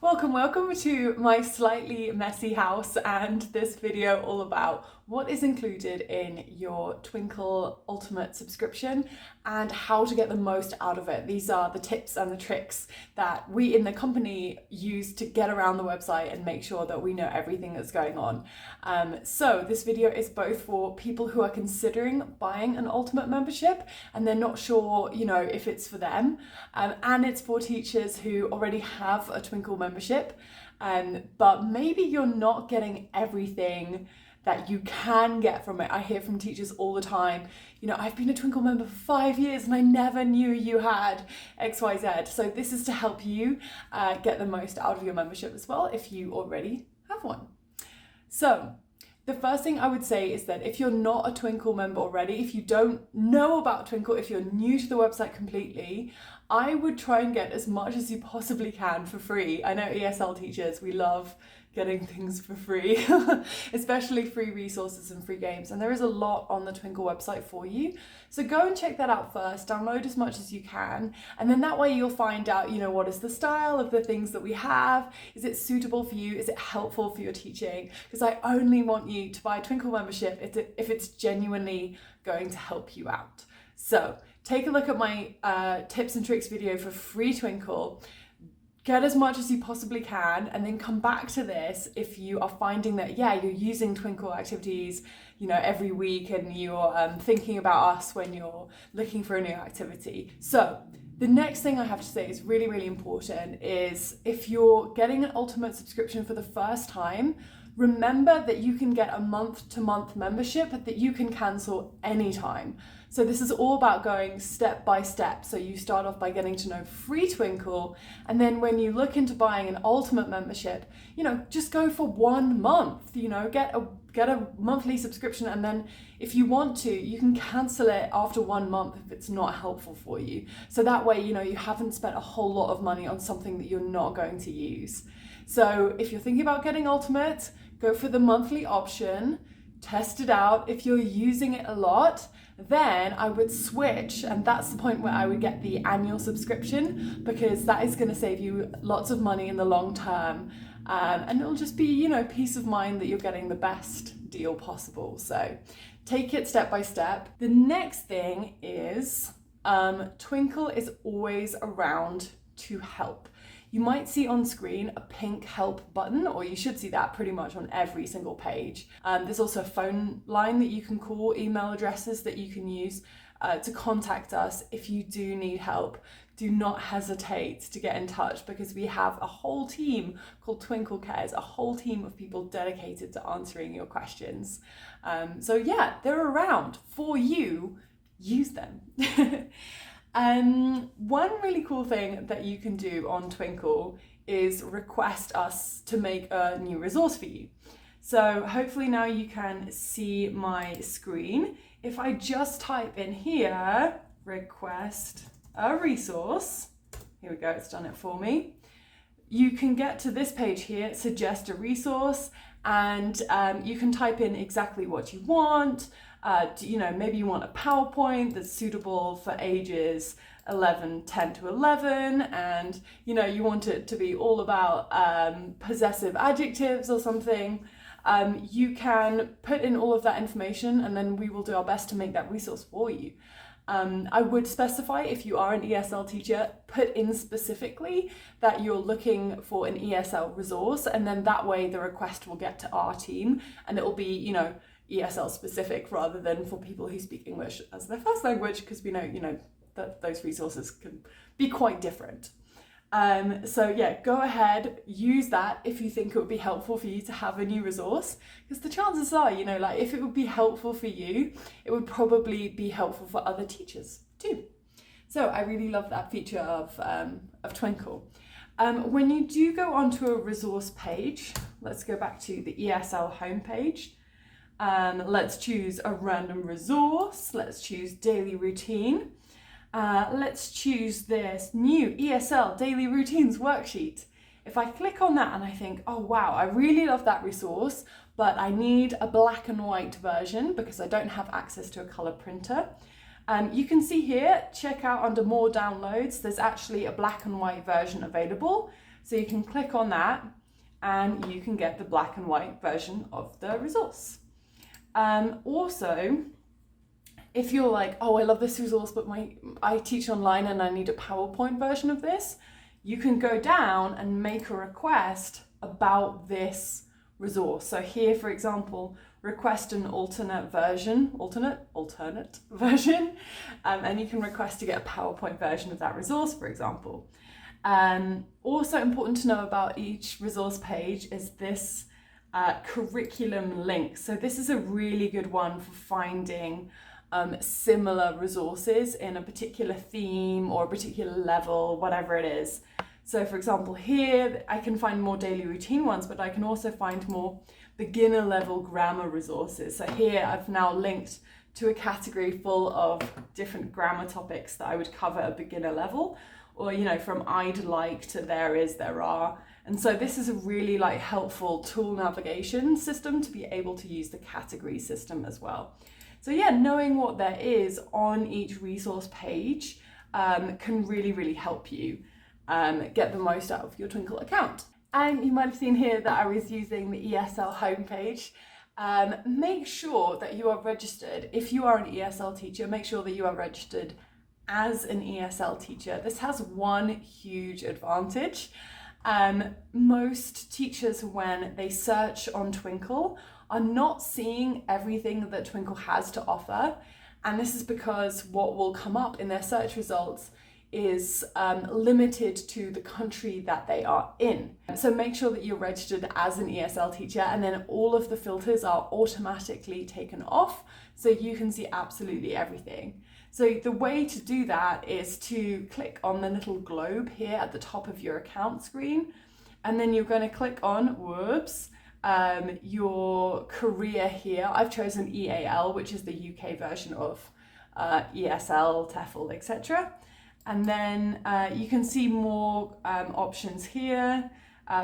Welcome to my slightly messy house and this video all about what is included in your Twinkl Ultimate subscription and how to get the most out of it. These are the tips and the tricks that we in the company use to get around the website and make sure that we know everything that's going on. So this video is both for people who are considering buying an Ultimate membership and they're not sure, if it's for them, and it's for teachers who already have a Twinkl membership, but maybe you're not getting everything that you can get from it. I hear from teachers all the time, I've been a Twinkl member for 5 years and I never knew you had XYZ. So this is to help you get the most out of your membership as well if you already have one. So the first thing I would say is that if you're not a Twinkl member already, if you don't know about Twinkl, if you're new to the website completely, I would try and get as much as you possibly can for free. I know ESL teachers, we love getting things for free, especially free resources and free games. And there is a lot on the Twinkl website for you. So go and check that out first, download as much as you can. And then that way you'll find out, what is the style of the things that we have? Is it suitable for you? Is it helpful for your teaching? Because I only want you to buy a Twinkl membership if it's genuinely going to help you out. So take a look at my tips and tricks video for free Twinkl. Get as much as you possibly can, and then come back to this if you are finding that, you're using Twinkl activities, every week, and you're thinking about us when you're looking for a new activity. So the next thing I have to say is really, really important is if you're getting an Ultimate subscription for the first time, remember that you can get a month-to-month membership that you can cancel anytime. So this is all about going step by step. So you start off by getting to know free Twinkl, and then when you look into buying an Ultimate membership, just go for 1 month, get a monthly subscription, and then if you want to, you can cancel it after 1 month if it's not helpful for you. So that way, you haven't spent a whole lot of money on something that you're not going to use. So if you're thinking about getting Ultimate, go for the monthly option, test it out. If you're using it a lot, then I would switch, and that's the point where I would get the annual subscription, because that is going to save you lots of money in the long term, and it'll just be, peace of mind that you're getting the best deal possible. So take it step by step. The next thing is Twinkl is always around to help. You might see on screen a pink help button, or you should see that pretty much on every single page. There's also a phone line that you can call, email addresses that you can use to contact us if you do need help. Do not hesitate to get in touch, because we have a whole team called Twinkl Cares, a whole team of people dedicated to answering your questions. So they're around for you. Use them. One really cool thing that you can do on Twinkl is request us to make a new resource for you. So hopefully now you can see my screen. If I just type in here, request a resource, here we go, it's done it for me. You can get to this page here, suggest a resource, and you can type in exactly what you want. Maybe you want a PowerPoint that's suitable for ages 10 to 11, and you want it to be all about possessive adjectives or something. You can put in all of that information, and then we will do our best to make that resource for you. I would specify, if you are an ESL teacher, put in specifically that you're looking for an ESL resource, and then that way the request will get to our team, and it will be, ESL specific rather than for people who speak English as their first language, because we know, that those resources can be quite different. Go ahead, use that if you think it would be helpful for you to have a new resource, because the chances are, if it would be helpful for you, it would probably be helpful for other teachers too. So I really love that feature of Twinkl. When you do go onto a resource page, let's go back to the ESL homepage. Let's choose a random resource. Let's choose daily routine. Let's choose this new ESL daily routines worksheet. If I click on that and I think, oh wow, I really love that resource, but I need a black and white version because I don't have access to a color printer. You can see here, check out under more downloads, there's actually a black and white version available. So you can click on that and you can get the black and white version of the resource. Also, if you're like, oh, I love this resource, but I teach online and I need a PowerPoint version of this, you can go down and make a request about this resource. So here, for example, request an alternate version, and you can request to get a PowerPoint version of that resource, for example. Also important to know about each resource page is this curriculum link. So this is a really good one for finding similar resources in a particular theme or a particular level, whatever it is. So for example, here I can find more daily routine ones, but I can also find more beginner level grammar resources. So here I've now linked to a category full of different grammar topics that I would cover at beginner level, or, you know, from I'd like to there is, there are. And so this is a really helpful tool navigation system to be able to use the category system as well. So yeah, knowing what there is on each resource page can really, really help you get the most out of your Twinkl account. And you might have seen here that I was using the ESL homepage. Make sure that you are registered. If you are an ESL teacher, make sure that you are registered as an ESL teacher. This has one huge advantage. Most teachers, when they search on Twinkl, are not seeing everything that Twinkl has to offer. And this is because what will come up in their search results is limited to the country that they are in. So make sure that you're registered as an ESL teacher, and then all of the filters are automatically taken off so you can see absolutely everything. So the way to do that is to click on the little globe here at the top of your account screen, and then you're going to click on, your career here. I've chosen EAL, which is the UK version of ESL, TEFL, etc. And then you can see more options here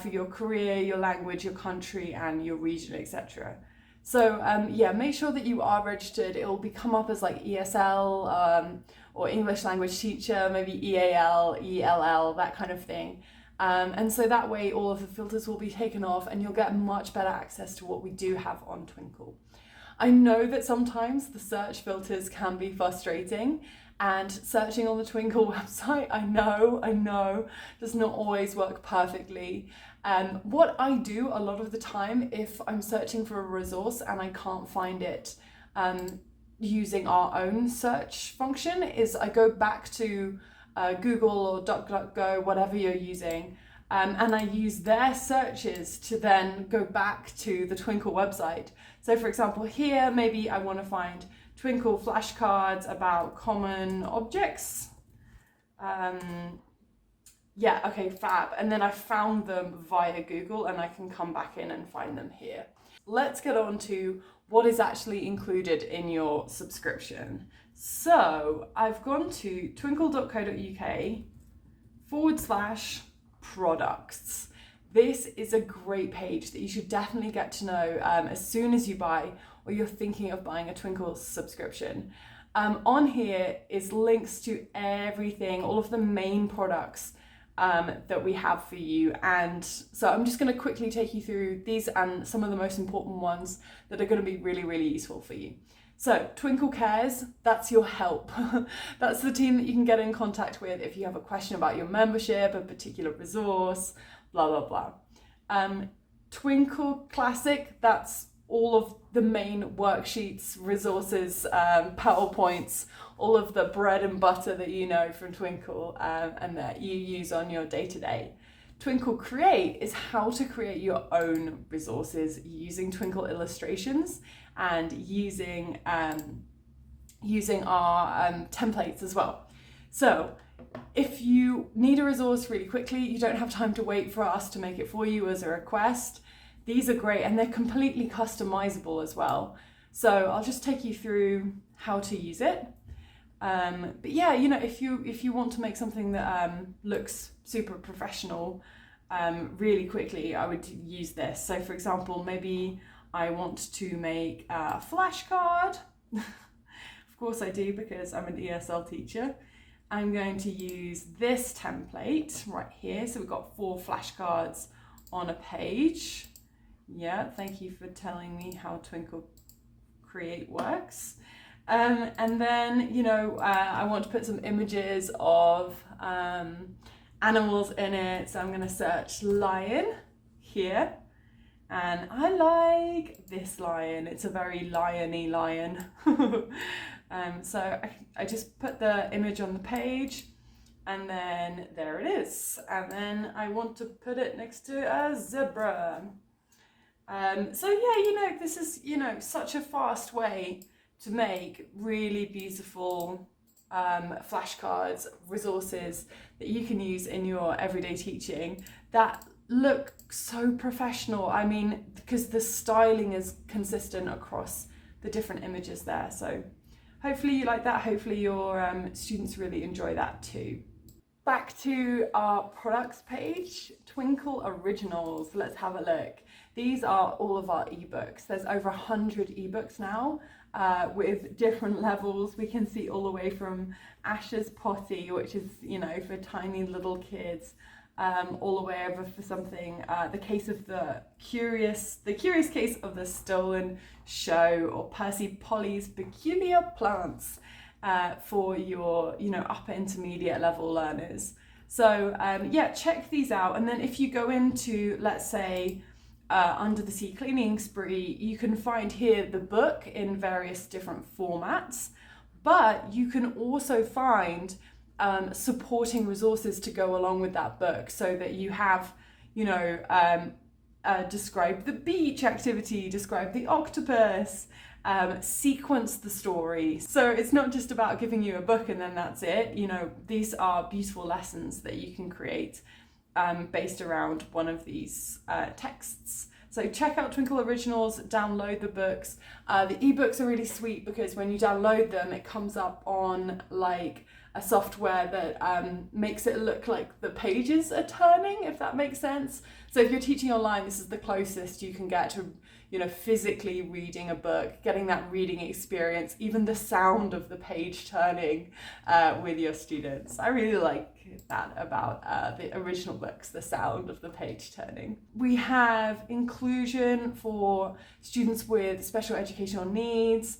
for your career, your language, your country, and your region, etc. So yeah, make sure that you are registered. It will come up as ESL or English language teacher, maybe EAL, ELL, that kind of thing. And so that way all of the filters will be taken off and you'll get much better access to what we do have on Twinkl. I know that sometimes the search filters can be frustrating, and searching on the Twinkl website, I know, does not always work perfectly. What I do a lot of the time, if I'm searching for a resource and I can't find it using our own search function, is I go back to Google or DuckDuckGo, whatever you're using, and I use their searches to then go back to the Twinkl website. So for example, here, maybe I want to find Twinkl flashcards about common objects. Yeah, okay, fab. And then I found them via Google and I can come back in and find them here. Let's get on to what is actually included in your subscription. So I've gone to twinkl.co.uk/products. This is a great page that you should definitely get to know as soon as you buy or you're thinking of buying a Twinkl subscription. On here is links to everything, all of the main products that we have for you. And so I'm just going to quickly take you through these and some of the most important ones that are going to be really, really useful for you. So Twinkl Cares, that's your help. That's the team that you can get in contact with if you have a question about your membership, a particular resource, blah, blah, blah. Twinkl Classic, that's all of the main worksheets, resources, PowerPoints, all of the bread and butter that you know from Twinkl and that you use on your day-to-day. Twinkl Create is how to create your own resources using Twinkl illustrations and using our templates as well. So if you need a resource really quickly, you don't have time to wait for us to make it for you as a request, these are great and they're completely customizable as well. So I'll just take you through how to use it. But yeah, you know, if you want to make something that looks super professional really quickly, I would use this. So for example, maybe I want to make a flashcard Of course I do, because I'm an ESL teacher. I'm going to use this template right here. So we've got 4 flashcards on a page. Yeah, thank you for telling me how Twinkl Create works. And then, you know, I want to put some images of animals in it. So I'm going to search lion here. And I like this lion. It's a very lion-y lion. So I just put the image on the page, and then there it is. And then I want to put it next to a zebra. So yeah, you know, this is, you know, such a fast way to make really beautiful flashcards, resources that you can use in your everyday teaching that look so professional. I mean, because the styling is consistent across the different images there. So hopefully you like that. Hopefully your students really enjoy that too. Back to our products page, Twinkl Originals. Let's have a look. These are all of our ebooks. There's over 100 ebooks now with different levels. We can see all the way from Ash's Potty, which is, you know, for tiny little kids, all the way over for something, the case of the curious case of the stolen show, or Percy Polly's Peculiar Plants, for your, you know, upper intermediate level learners. So yeah, check these out. And then if you go into, let's say, Under the Sea Cleaning Spree, you can find here the book in various different formats, but you can also find supporting resources to go along with that book, so that you have, you know, describe the beach activity, describe the octopus, sequence the story. So it's not just about giving you a book and then that's it. You know, these are beautiful lessons that you can create based around one of these texts. So check out Twinkl Originals, download the books. The ebooks are really sweet because when you download them, it comes up on like a software that makes it look like the pages are turning, if that makes sense. So if you're teaching online, this is the closest you can get to, you know, physically reading a book, getting that reading experience, even the sound of the page turning with your students. I really like that about the original books, the sound of the page turning. We have inclusion for students with special educational needs.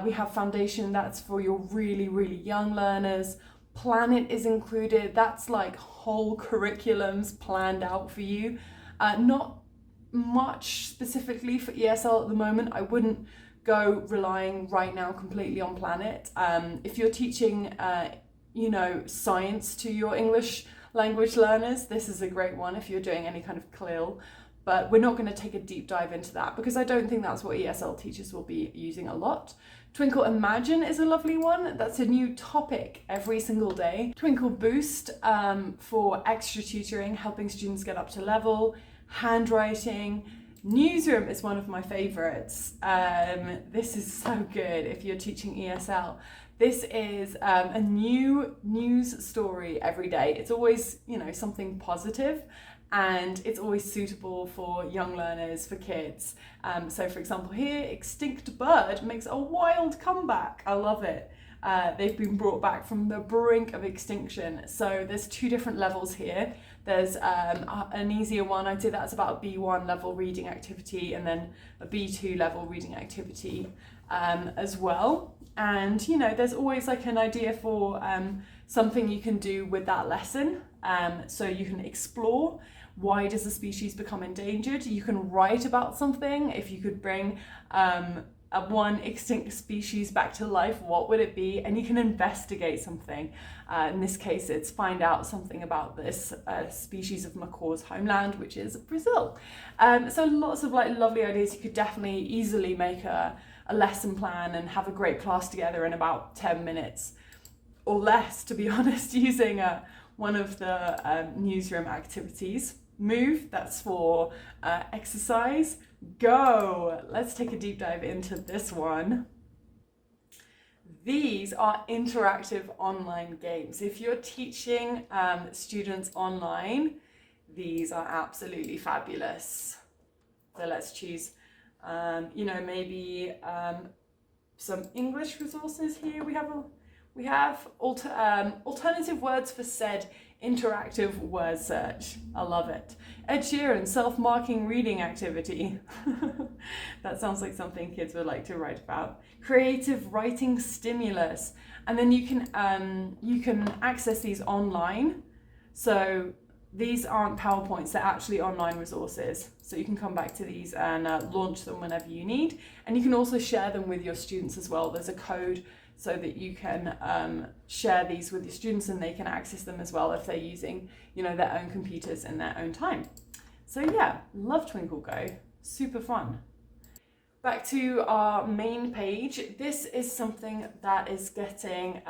We have foundation, that's for your really, really young learners. Planet is included, that's like whole curriculums planned out for you. Not much specifically for ESL at the moment. I wouldn't go relying right now completely on Planet. If you're teaching, you know, science to your English language learners, this is a great one if you're doing any kind of CLIL. But we're not going to take a deep dive into that because I don't think that's what ESL teachers will be using a lot. Twinkl Imagine is a lovely one. That's a new topic every single day. Twinkl Boost for extra tutoring, helping students get up to level. Handwriting. Newsroom is one of my favorites. This is so good if you're teaching ESL. This is a new news story every day. It's always, you know, something positive, and it's always suitable for young learners, for kids. So for example here, extinct bird makes a wild comeback. I love it. They've been brought back from the brink of extinction. So there's 2 different levels here. There's an easier one, I'd say that's about a B1 level reading activity, and then a B2 level reading activity as well. And you know, there's always like an idea for something you can do with that lesson. So you can explore, why does a species become endangered? You can write about something. If you could bring one extinct species back to life, what would it be? And you can investigate something. In this case, it's find out something about this species of macaw's homeland, which is Brazil. So lots of like lovely ideas. You could definitely easily make a lesson plan and have a great class together in about 10 minutes or less, to be honest, using one of the newsroom activities. Move, that's for exercise. Go, let's take a deep dive into this one. These are interactive online games. If you're teaching students online, these are absolutely fabulous. So let's choose, you know, maybe some English resources here. We have alternative words for said interactive word search. I love it. Ed Sheeran self-marking reading activity. That sounds like something kids would like to write about. Creative writing stimulus. And then you can access these online. So these aren't PowerPoints, they're actually online resources. So you can come back to these and launch them whenever you need. And you can also share them with your students as well. There's a code so that you can share these with your students and they can access them as well if they're using, you know, their own computers in their own time. So yeah, love Twinkl Go, super fun. Back to our main page. This is something that is getting,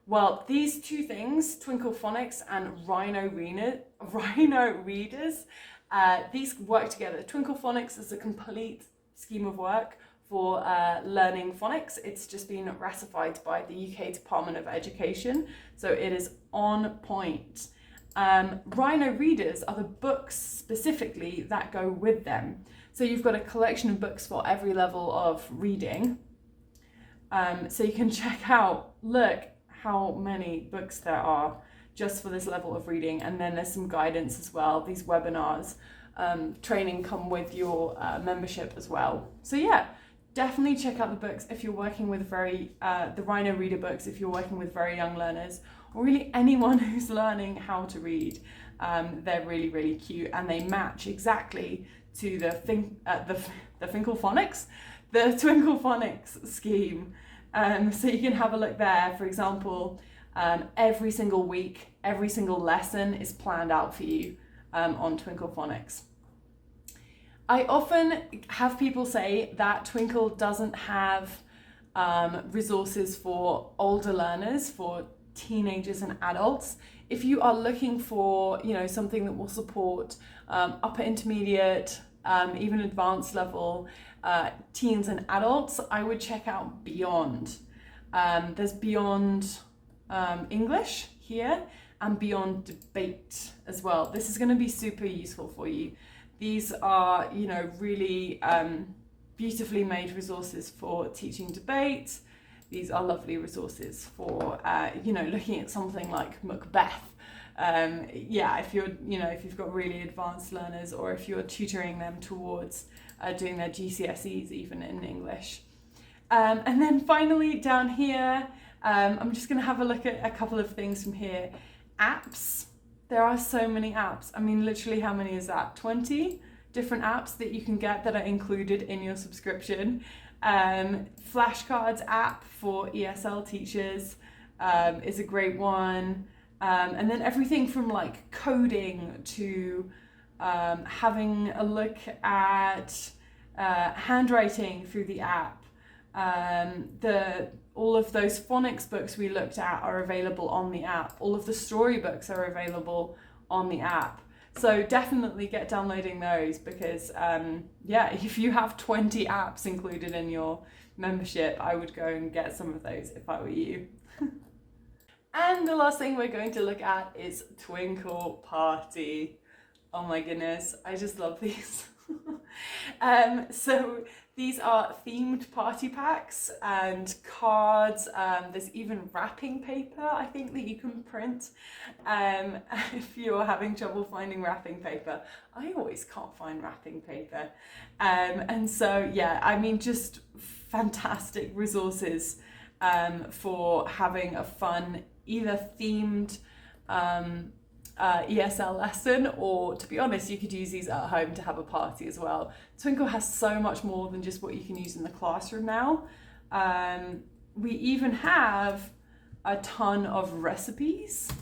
well, these two things, Twinkl Phonics and Rhino Readers, these work together. Twinkl Phonics is a complete scheme of work for learning phonics. It's just been ratified by the UK Department of Education, so it is on point. Rhino Readers are the books specifically that go with them. So you've got a collection of books for every level of reading. So you can check out, look how many books there are just for this level of reading. And then there's some guidance as well. These webinars, training come with your membership as well. So yeah, definitely check out the books if you're working with the Rhino Reader books, if you're working with very young learners, or really anyone who's learning how to read. They're really, really cute and they match exactly to the Twinkl Phonics scheme. So you can have a look there. For example, every single week, every single lesson is planned out for you on Twinkl Phonics. I often have people say that Twinkl doesn't have resources for older learners, for teenagers and adults. If you are looking for, you know, something that will support upper intermediate, even advanced level teens and adults, I would check out Beyond. There's Beyond English here and Beyond Debate as well. This is going to be super useful for you. These are, you know, really beautifully made resources for teaching debate. These are lovely resources for, you know, looking at something like Macbeth. Yeah, if you've got really advanced learners, or if you're tutoring them towards doing their GCSEs even in English. And then finally down here, I'm just going to have a look at a couple of things from here. Apps. There are so many apps. I mean, literally, how many is that? 20 different apps that you can get that are included in your subscription. Flashcards app for ESL teachers is a great one. And then everything from like coding to having a look at handwriting through the app. All of those phonics books we looked at are available on the app. All of the storybooks are available on the app. So definitely get downloading those because, yeah, if you have 20 apps included in your membership, I would go and get some of those if I were you. And the last thing we're going to look at is Twinkl Party. Oh my goodness, I just love these. So these are themed party packs and cards. There's even wrapping paper, I think, that you can print. If you're having trouble finding wrapping paper, I always can't find wrapping paper. And so, yeah, I mean, just fantastic resources for having a fun, either themed ESL lesson, or to be honest, you could use these at home to have a party as well. Twinkl has so much more than just what you can use in the classroom now. We even have a ton of recipes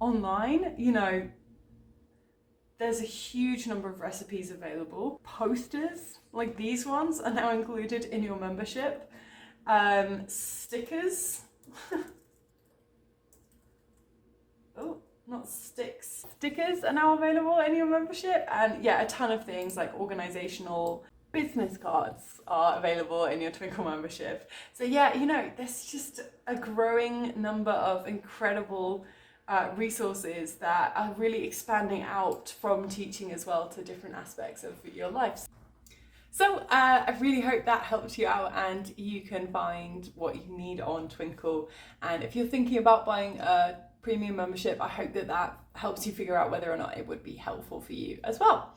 online. You know, there's a huge number of recipes available. Posters, like these ones, are now included in your membership. Stickers. Oh, not sticks. Stickers are now available in your membership, and yeah, a ton of things like organizational business cards are available in your Twinkl membership. So yeah, you know, there's just a growing number of incredible resources that are really expanding out from teaching as well to different aspects of your life. So I really hope that helped you out and you can find what you need on Twinkl. And if you're thinking about buying a premium membership, I hope that that helps you figure out whether or not it would be helpful for you as well.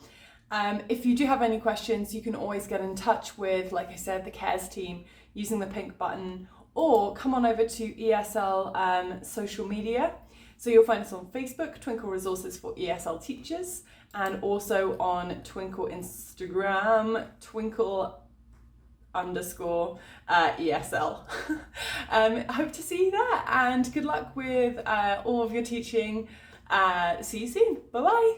If you do have any questions, you can always get in touch with, like I said, the CARES team using the pink button, or come on over to ESL social media. So you'll find us on Facebook, Twinkl Resources for ESL Teachers, and also on Twinkl Instagram, Twinkl_ESL. Hope to see you there, and good luck with all of your teaching. See you soon. Bye bye.